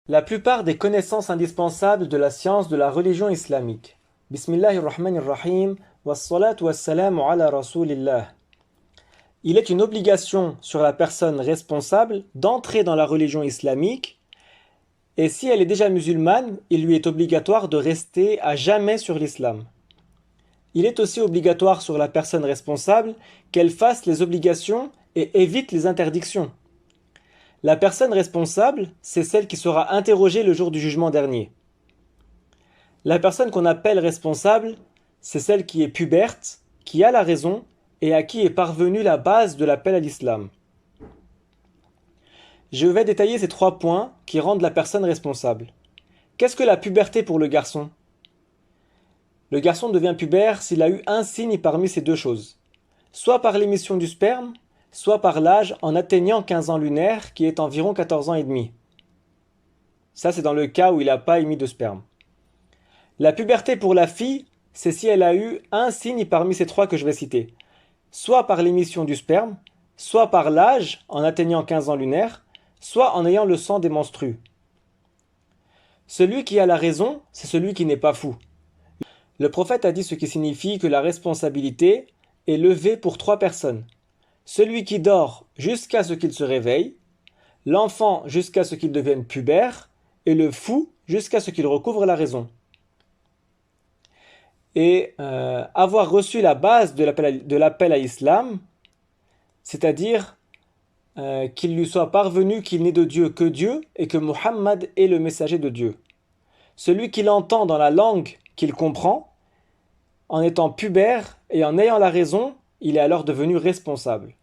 La plupart des connaissances indispensables de la science de la religion islamique. Bismillahirrahmanirrahim, wassalatu wassalamu ala rasulillah. Il est une obligation sur la personne responsable d'entrer dans la religion islamique, et si elle est déjà musulmane, il lui est obligatoire de rester à jamais sur l'islam. Il est aussi obligatoire sur la personne responsable qu'elle fasse les obligations et évite les interdictions. La personne responsable, c'est celle qui sera interrogée le jour du jugement dernier. La personne qu'on appelle responsable, c'est celle qui est puberte, qui a la raison et à qui est parvenue la base de l'appel à l'islam. Je vais détailler ces 3 points qui rendent la personne responsable. Qu'est-ce que la puberté pour le garçon? Le garçon devient pubère s'il a eu un signe parmi ces 2 choses. Soit par l'émission du sperme, soit par l'âge en atteignant 15 ans lunaire, qui est environ 14 ans et demi. Ça, c'est dans le cas où il n'a pas émis de sperme. La puberté pour la fille, c'est si elle a eu un signe parmi ces 3 que je vais citer. Soit par l'émission du sperme, soit par l'âge en atteignant 15 ans lunaire, soit en ayant le sang des menstrues. Celui qui a la raison, c'est celui qui n'est pas fou. Le prophète a dit ce qui signifie que la responsabilité est levée pour 3 personnes. Celui qui dort jusqu'à ce qu'il se réveille, l'enfant jusqu'à ce qu'il devienne pubère, et le fou jusqu'à ce qu'il recouvre la raison. Et avoir reçu la base de l'appel à l'islam, c'est-à-dire qu'il lui soit parvenu qu'il n'est de Dieu que Dieu et que Muhammad est le messager de Dieu. Celui qui l'entend dans la langue qu'il comprend, en étant pubère et en ayant la raison, il est alors devenu responsable.